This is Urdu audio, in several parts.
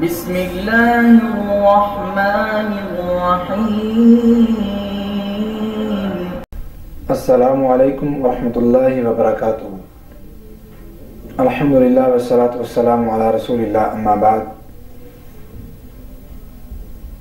بسم اللہ الرحمن الرحیم۔ السلام علیکم ورحمۃ اللہ وبرکاتہ۔ الحمدللہ والصلاۃ والسلام علی رسول اللہ، اما بعد۔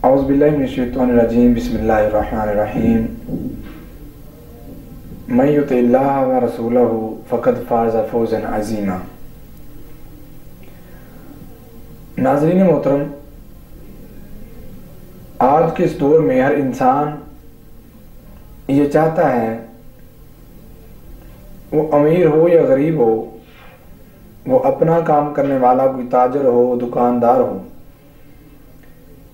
اعوذ باللہ من الشیطان الرجیم، بسم اللہ الرحمن الرحیم۔ من یطع اللہ ورسولہ فقد فاز فوزا عظیما۔ ناظرین محترم، آج کے اس دور میں ہر انسان یہ چاہتا ہے وہ امیر ہو یا غریب ہو، وہ اپنا کام کرنے والا کوئی تاجر ہو، دکاندار ہو،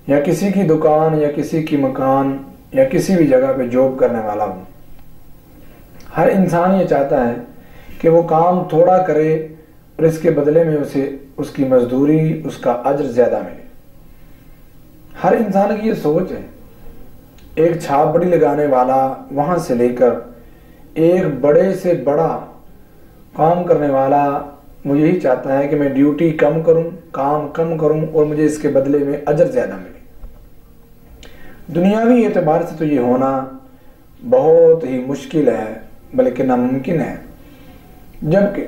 یا کسی کی دکان یا کسی کی مکان یا کسی بھی جگہ پہ جاب کرنے والا ہو، ہر انسان یہ چاہتا ہے کہ وہ کام تھوڑا کرے اور اس کے بدلے میں اسے اس کی مزدوری، اس کا اجر زیادہ ملے۔ ہر انسان کی یہ سوچ ہے۔ ایک چھاپ بڑی لگانے والا وہاں سے لے کر ایک بڑے سے بڑا کام کرنے والا وہ یہی چاہتا ہے کہ میں ڈیوٹی کم کروں، کام کم کروں اور مجھے اس کے بدلے میں اجر زیادہ ملے۔ دنیاوی اعتبار سے تو یہ ہونا بہت ہی مشکل ہے، بلکہ ناممکن ہے۔ جبکہ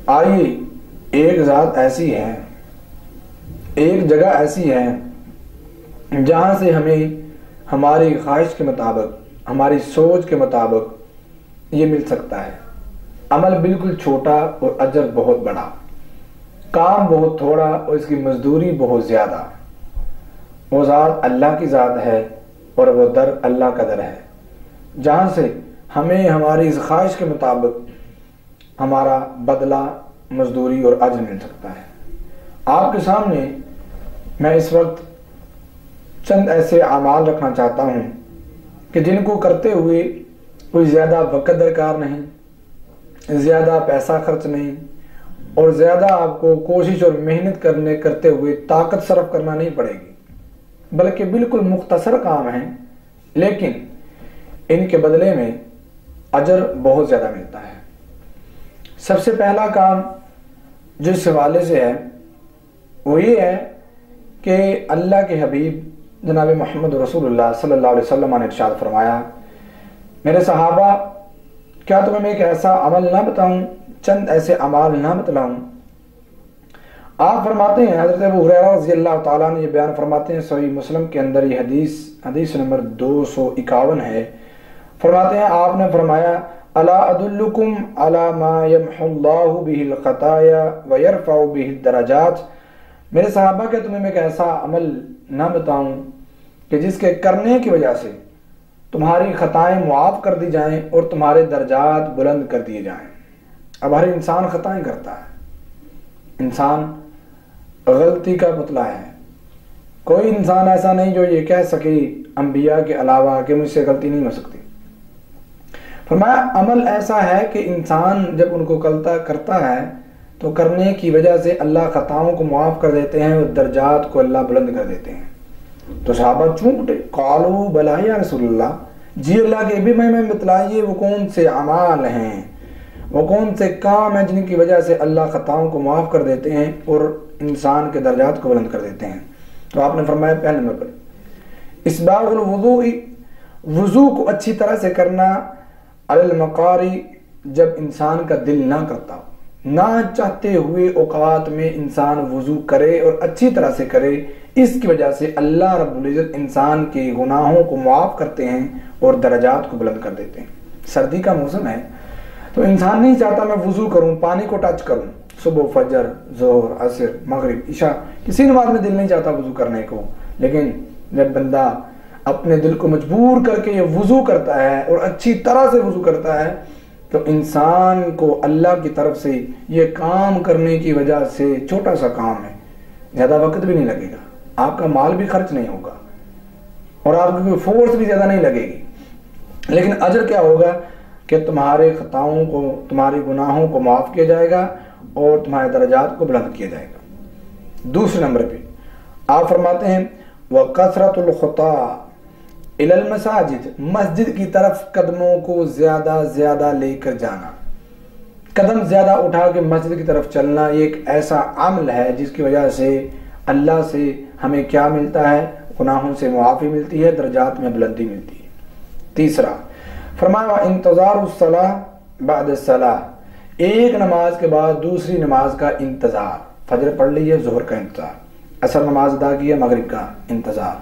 آئیے، ایک ذات ایسی ہے، ایک جگہ ایسی ہے جہاں سے ہمیں ہماری خواہش کے مطابق، ہماری سوچ کے مطابق یہ مل سکتا ہے۔ عمل بالکل چھوٹا اور اجر بہت بڑا، کام بہت تھوڑا اور اس کی مزدوری بہت زیادہ۔ وہ ذات اللہ کی ذات ہے اور وہ در اللہ کا در ہے، جہاں سے ہمیں ہماری اس خواہش کے مطابق ہمارا بدلہ، مزدوری اور اجر مل سکتا ہے۔ آپ کے سامنے میں اس وقت چند ایسے اعمال رکھنا چاہتا ہوں کہ جن کو کرتے ہوئے کوئی زیادہ وقت درکار نہیں، زیادہ پیسہ خرچ نہیں، اور زیادہ آپ کو کوشش اور محنت کرتے ہوئے طاقت صرف کرنا نہیں پڑے گی، بلکہ بالکل مختصر کام ہیں، لیکن ان کے بدلے میں اجر بہت زیادہ ملتا ہے۔ سب سے پہلا کام جو اس حوالے سے ہے وہ یہ ہے کہ اللہ کے حبیب جناب محمد رسول اللہ صلی اللہ علیہ وسلم نے ارشاد فرمایا، میرے صحابہ، کیا تمہیں میں ایک ایسا عمل نہ بتاؤں، چند ایسے اعمال نہ بتلاؤں؟ آپ فرماتے ہیں، حضرت ابو ہریرہ رضی اللہ تعالیٰ نے یہ بیان فرماتے ہیں، صحیح مسلم کے اندر یہ حدیث نمبر 251 ہے۔ فرماتے ہیں، آپ نے فرمایا، الا ادلکم علی ما یمحو اللہ بہ الخطایا ویرفع بہ الدرجات۔ میرے صحابہ، کہ تمہیں میں ایک ایسا عمل نہ بتاؤں کہ جس کے کرنے کی وجہ سے تمہاری خطائیں معاف کر دی جائیں اور تمہارے درجات بلند کر دیے جائیں۔ اب ہر انسان خطائیں کرتا ہے، انسان غلطی کا پتلا ہے۔ کوئی انسان ایسا نہیں جو یہ کہہ سکے انبیاء کے علاوہ کہ مجھ سے غلطی نہیں ہو سکتی۔ فرمایا، عمل ایسا ہے کہ انسان جب ان کو کرتا ہے تو کرنے کی وجہ سے اللہ خطاؤں کو معاف کر دیتے ہیں اور درجات کو اللہ بلند کر دیتے ہیں۔ تو صحابہ چونک اٹھے، قالوا بلا یا رسول اللہ، جی اللہ کے بھی میں بتلائیے وہ کون سے اعمال ہیں، وہ کون سے کام ہیں جن کی وجہ سے اللہ خطاؤں کو معاف کر دیتے ہیں اور انسان کے درجات کو بلند کر دیتے ہیں۔ تو آپ نے فرمایا، پہلے نمبر پر اسباغ الوضوء، وضو کو اچھی طرح سے کرنا، علی المقاری، جب انسان کا دل نہ کرتا ہو، نہ چاہتے ہوئے اوقات میں انسان وضو کرے اور اچھی طرح سے کرے، اس کی وجہ سے اللہ رب العزت انسان کے گناہوں کو معاف کرتے ہیں اور درجات کو بلند کر دیتے ہیں۔ سردی کا موسم ہے تو انسان نہیں چاہتا میں وضو کروں، پانی کو ٹچ کروں، صبح، فجر، ظہر، عصر، مغرب، عشاء، کسی نماز میں دل نہیں چاہتا وضو کرنے کو، لیکن جب بندہ اپنے دل کو مجبور کر کے یہ وضو کرتا ہے اور اچھی طرح سے وضو کرتا ہے تو انسان کو اللہ کی طرف سے یہ کام کرنے کی وجہ سے، چھوٹا سا کام ہے، زیادہ وقت بھی نہیں لگے گا، آپ کا مال بھی خرچ نہیں ہوگا اور آپ کی کوئی فورس بھی زیادہ نہیں لگے گی، لیکن اجر کیا ہوگا کہ تمہارے خطاؤں کو، تمہارے گناہوں کو معاف کیا جائے گا اور تمہارے درجات کو بلند کیا جائے گا۔ دوسرے نمبر پہ آپ فرماتے ہیں، وَكَثْرَةُ الْخُطَىٰ إِلَى الْمَسَاجِدِ، مسجد کی طرف قدموں کو زیادہ لے کر جانا۔ قدم زیادہ اٹھا کے مسجد کی طرف چلنا یہ ایک ایسا عمل ہے جس کی وجہ سے اللہ سے ہمیں کیا ملتا ہے؟ گناہوں سے معافی ملتی ہے، درجات میں بلندی ملتی ہے۔ تیسرا فرمایا انتظار الصلاۃ بعد الصلاۃ، ایک نماز کے بعد دوسری نماز کا انتظار۔ فجر پڑھ لی ہے، ظہر کا انتظار، عصر نماز ادا کی ہے، مغرب کا انتظار،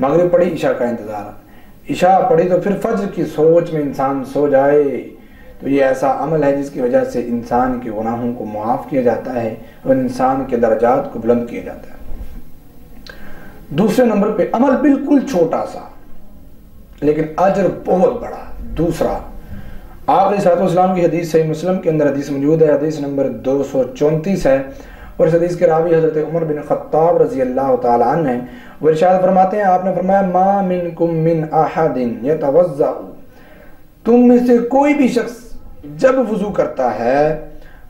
مغرب پڑھی، عشاء کا انتظار، عشاء پڑھی تو پھر فجر کی سوچ میں انسان سو جائے، تو یہ ایسا عمل ہے جس کی وجہ سے انسان کے گناہوں کو معاف کیا جاتا ہے اور انسان کے درجات کو بلند کیا جاتا ہے۔ دوسرے نمبر پہ عمل بالکل چھوٹا سا لیکن اجر بہت بڑا۔ دوسرا آپ علیہ الصلوۃ والسلام کی حدیث صحیح مسلم کے اندر حدیث موجود ہے، حدیث نمبر 234 ہے، اور اس حدیث کے راوی حضرت عمر بن خطاب رضی اللہ تعالی عنہ ہیں۔ وہ ارشاد فرماتے ہیں، آپ نے فرمایا ما منکم من احد یتوضأ، تم میں سے کوئی بھی شخص جب وضو کرتا ہے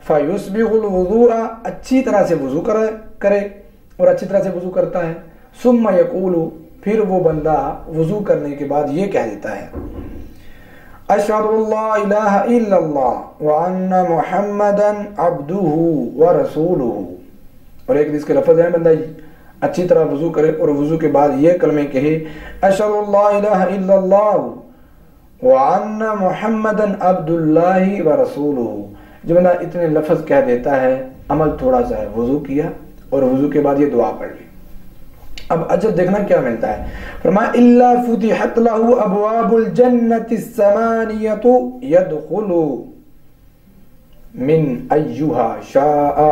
فیسبغ الوضوء، اچھی طرح سے وضو کرے اور اچھی طرح سے وضو کرتا ہے، ثم یقول، پھر وہ بندہ وضو کرنے کے بعد یہ کہہ دیتا ہے اشہد اللہ الہ الا اللہ وان محمدا عبدہ ورسولہ، اور ایک حدیث کے لفظ ہیں بندہ اچھی طرح وضو کرے اور وضو کے بعد یہ کلمے کہے اشہد اللہ الہ الا اللہ وان محمدا عبد اللہ ورسولہ۔ جو بندہ اتنے لفظ کہہ دیتا ہے، عمل تھوڑا سا ہے، وضو کیا اور وضو کے بعد یہ دعا پڑھ لی۔ اب اجر دیکھنا کیا ملتا ہے، فرمایا الا فتحت له ابواب الجنۃ الثمانیۃ يدخل من ایھا شاء،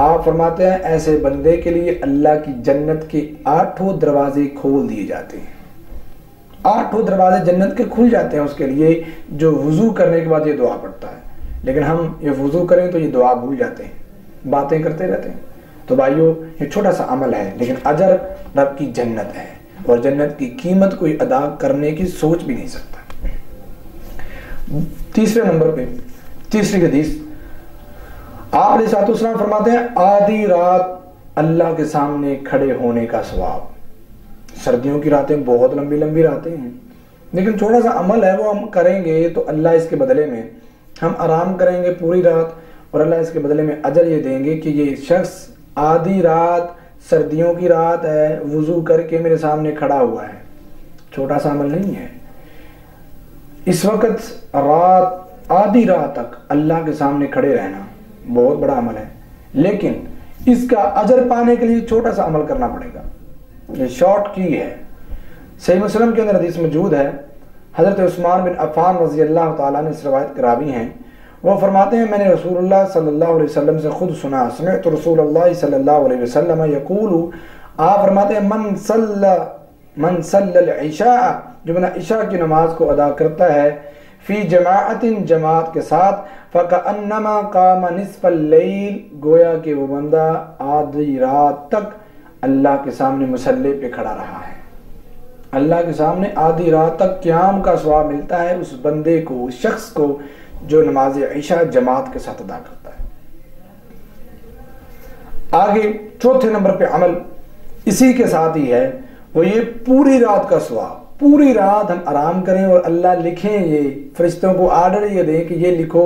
آپ فرماتے ہیں ایسے بندے کے لیے اللہ کی جنت کے 8 دروازے کھول دیے جاتے ہیں، 8 دروازے جنت کے کھل جاتے ہیں اس کے لیے جو وضو کرنے کے بعد یہ دعا پڑھتا ہے۔ لیکن ہم یہ وضو کریں تو یہ دعا بھول جاتے ہیں، باتیں کرتے رہتے ہیں۔ تو بھائیو یہ چھوٹا سا عمل ہے لیکن اجر رب کی جنت ہے، اور جنت کی قیمت کوئی ادا کرنے کی سوچ بھی نہیں سکتا۔ تیسرے نمبر پہ تیسری حدیث آپ علیہ الصلوۃ والسلام فرماتے ہیں آدھی رات اللہ کے سامنے کھڑے ہونے کا ثواب۔ سردیوں کی راتیں بہت لمبی لمبی راتیں ہیں، لیکن چھوٹا سا عمل ہے وہ ہم کریں گے تو اللہ اس کے بدلے میں، ہم آرام کریں گے پوری رات اور اللہ اس کے بدلے میں اجر یہ دیں گے کہ یہ شخص آدھی رات، سردیوں کی رات ہے، وضو کر کے میرے سامنے کھڑا ہوا ہے۔ چھوٹا سا عمل نہیں ہے، اس وقت رات آدھی رات تک اللہ کے سامنے کھڑے رہنا بہت بڑا عمل ہے، لیکن اس کا اجر پانے کے لیے چھوٹا سا عمل کرنا پڑے گا۔ یہ شارٹ کی ہے، صحیح مسلم کے اندر حدیث موجود ہے، حضرت عثمان بن عفان رضی اللہ تعالیٰ نے اس روایت کے راوی ہیں، وہ فرماتے ہیں میں نے رسول اللہ صلی اللہ علیہ وسلم سے خود سنا، سمعت رسول اللہ صلی اللہ علیہ وسلم یقول، آپ فرماتے ہیں من صلی العشاء، جو بندہ عشاء کی نماز کو ادا کرتا ہے، فی جماعت، جماعت کے ساتھ، فکأنما قام نصف اللیل، گویا کہ وہ بندہ آدھی رات تک اللہ کے سامنے مصلی پہ کھڑا رہا ہے۔ اللہ کے سامنے آدھی رات تک قیام کا ثواب ملتا ہے اس بندے کو، اس شخص کو جو نماز عشاء جماعت کے ساتھ ادا کرتا ہے۔ آگے چوتھے نمبر پہ عمل اسی کے ساتھ ہی ہے، وہ یہ پوری رات کا ثواب۔ پوری رات ہم آرام کریں اور اللہ لکھیں، یہ فرشتوں کو آرڈر یہ دیں کہ یہ لکھو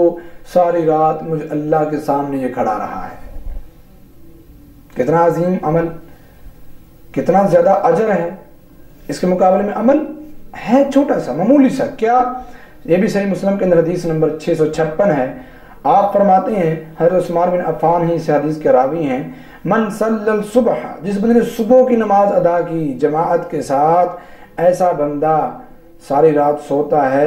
ساری رات مجھے اللہ کے سامنے یہ کھڑا رہا ہے۔ کتنا عظیم عمل، کتنا زیادہ اجر ہے۔ اس کے مقابلے میں عمل ہے چھوٹا سا، معمولی سا۔ کیا؟ یہ بھی صحیح مسلم کے اندر حدیث نمبر 656 ہے، آپ فرماتے ہیں حضرت عثمان بن عفان ہی اس حدیث کے راوی ہیں، من صلی الصبح، جس بندے نے صبح کی نماز ادا کی جماعت کے ساتھ، ایسا بندہ ساری رات سوتا ہے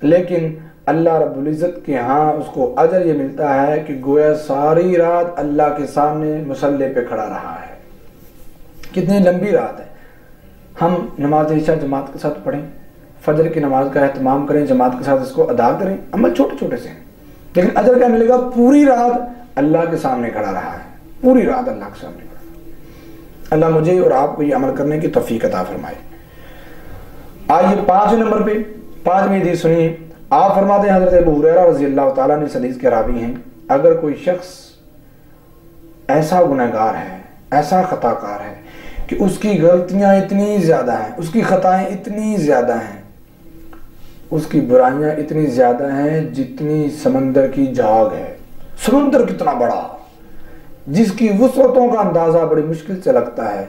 لیکن اللہ رب العزت کے ہاں اس کو اجر یہ ملتا ہے کہ گویا ساری رات اللہ کے سامنے مصلی پہ کھڑا رہا ہے۔ کتنی لمبی رات ہے۔ ہم نماز عشاء جماعت کے ساتھ پڑھیں، فجر کی نماز کا اہتمام کریں، جماعت کے ساتھ اس کو ادا کریں، عمل چھوٹے چھوٹے سے ہیں لیکن اجر کیا ملے گا؟ پوری رات اللہ کے سامنے کھڑا رہا ہے، پوری رات اللہ کے سامنے کھڑا رہا۔ اللہ مجھے اور آپ کو یہ عمل کرنے کی توفیق عطا فرمائے۔ آئیے 5 نمبر پہ 5ویں حدیث سنیے، آپ فرماتے ہیں حضرت ابو ہریرہ رضی اللہ تعالیٰ نے اس حدیث کے راوی ہیں، اگر کوئی شخص ایسا گنہگار ہے، ایسا خطا کار ہے کہ اس کی غلطیاں اتنی زیادہ ہیں، اس کی خطائیں اتنی زیادہ ہیں، اس کی برائیاں اتنی زیادہ ہیں جتنی سمندر کی جھاگ ہے، سمندر کتنا بڑا، جس کی وسعتوں کا اندازہ بڑی مشکل سے لگتا ہے.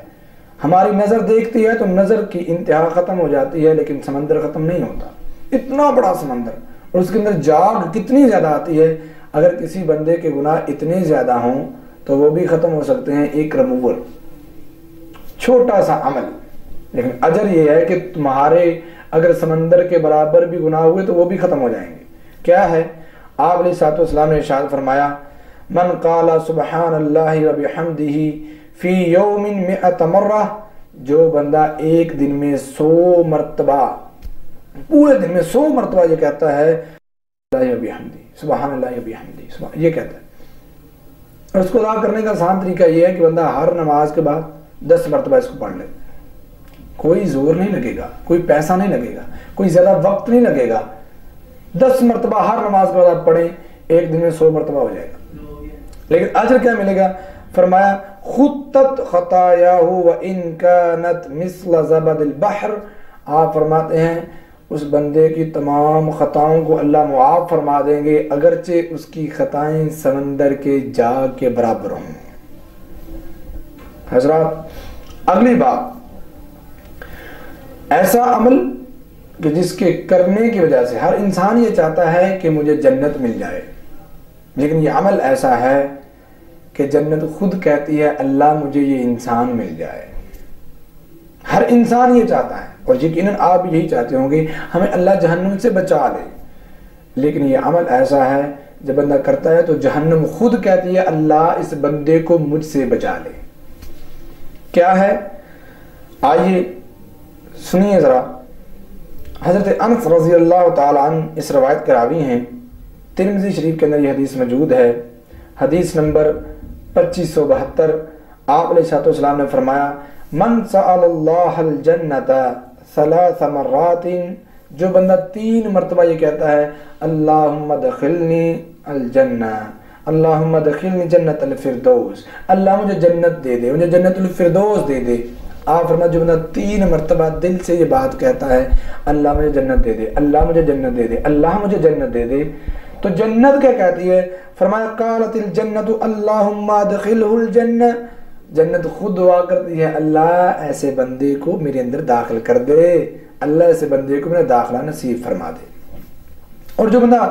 ہماری نظر دیکھتی ہے تو نظر کی انتہا ختم ہو جاتی ہے، لیکن سمندر ختم نہیں ہوتا. اتنا بڑا سمندر، اور اس کے اندر جاگ کتنی زیادہ آتی ہے. اگر کسی بندے کے گناہ اتنے زیادہ ہوں تو وہ بھی ختم ہو سکتے ہیں ایک ریموور، چھوٹا سا عمل. لیکن اجر یہ ہے کہ تمہارے اگر سمندر کے برابر بھی گناہ ہوئے تو وہ بھی ختم ہو جائیں گے. کیا ہے؟ آپ علیہ الصلوۃ والسلام نے ارشاد فرمایا من قال سبحان اللہ وبحمدہ فی یوم 100 مرہ، جو بندہ ایک دن میں 100 مرتبہ، پورے دن میں 100 مرتبہ یہ کہتا ہے اللہ وبحمدہ، سبحان اللہ وبحمدہ، یہ کہتا ہے. اور اس کو ادا کرنے کا آسان طریقہ یہ ہے کہ بندہ ہر نماز کے بعد 10 مرتبہ اس کو پڑھ لے. کوئی زور نہیں لگے گا، کوئی پیسہ نہیں لگے گا، کوئی زیادہ وقت نہیں لگے گا. 10 مرتبہ ہر نماز کے بعد آپ پڑھیں، ایک دن میں 100 مرتبہ ہو جائے گا. لیکن اجر کیا ملے گا؟ فرمایا خطت خطایاہ وان کانت مثل زبد البحر. آپ فرماتے ہیں اس بندے کی تمام خطاؤں کو اللہ معاف فرما دیں گے، اگرچہ اس کی خطائیں سمندر کے جاگ کے برابر ہوں. حضرات، اگلی بات، ایسا عمل کہ جس کے کرنے کی وجہ سے ہر انسان یہ چاہتا ہے کہ مجھے جنت مل جائے، لیکن یہ عمل ایسا ہے کہ جنت خود کہتی ہے اللہ مجھے یہ انسان مل جائے. ہر انسان یہ چاہتا ہے، اور یقیناً آپ یہی چاہتے ہوں گے ہمیں اللہ جہنم سے بچا لے. لیکن یہ عمل ایسا ہے جب بندہ کرتا ہے تو جہنم خود کہتی ہے اللہ اس بندے کو مجھ سے بچا لے. کیا ہے؟ آئیے سنیے ذرا. حضرت انس رضی اللہ تعالی عنہ اس روایت کے راوی ہیں. ترمذی شریف کے اندر یہ حدیث موجود ہے، حدیث نمبر 2572. آپ علیہ الصلوۃ والسلام نے فرمایا من سأل اللہ الجنت 3 مرات، جو بندہ 3 مرتبہ یہ کہتا ہے اللہم ادخلنی الجنہ، اللہم ادخلنی جنت الفردوس، اللہ مجھے جنت دے دے، مجھے جنت الفردوس دے دے. آپ فرمایا جو بندہ 3 مرتبہ دل سے یہ بات کہتا ہے اللہ مجھے جنت دے دے، اللہ مجھے جنت دے دے، اللہ مجھے جنت دے دے، تو جنت کیا کہتی ہے؟ فرمایا قالت الجنت اللہم ادخلہ الجنہ، جنت خود دعا کرتی ہے اللہ ایسے بندے کو میرے اندر داخل کر دے، اللہ ایسے بندے کو میرا داخلہ نصیب فرما دے. اور جو بندہ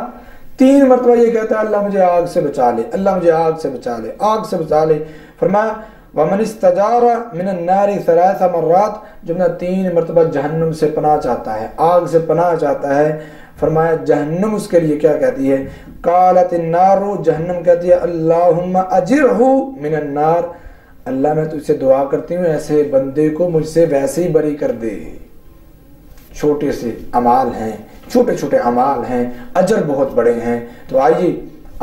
3 مرتبہ یہ کہتا ہے اللہ مجھے آگ سے بچا لے، اللہ مجھے آگ سے بچا لے، آگ سے بچا لے، فرمایا ومن استجار من النار 3 مرات، جو بندہ 3 مرتبہ جہنم سے پناہ چاہتا ہے، آگ سے پناہ چاہتا ہے، فرمایا جہنم اس کے لیے کیا کہتی ہے؟ قالت النار، جہنم کہتی ہے اللہم اجرہ من النار، اللہ میں تجھ سے دعا کرتی ہوں ایسے بندے کو مجھ سے ویسے ہی بری کر دے. چھوٹے سے اعمال ہیں، چھوٹے چھوٹے اعمال ہیں، اجر بہت بڑے ہیں. تو آئیے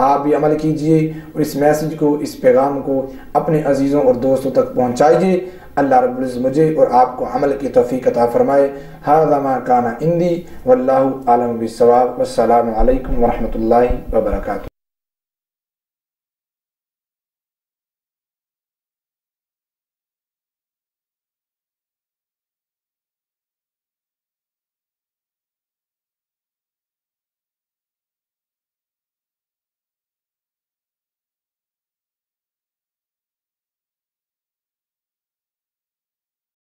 آپ بھی عمل کیجئے اور اس میسج کو، اس پیغام کو اپنے عزیزوں اور دوستوں تک پہنچائیے. اللہ رب العزت مجھے اور آپ کو عمل کی توفیق عطا فرمائے. ھذا ما کان عندی واللہ اعلم بالصواب. والسلام علیکم ورحمۃ اللہ وبرکاتہ.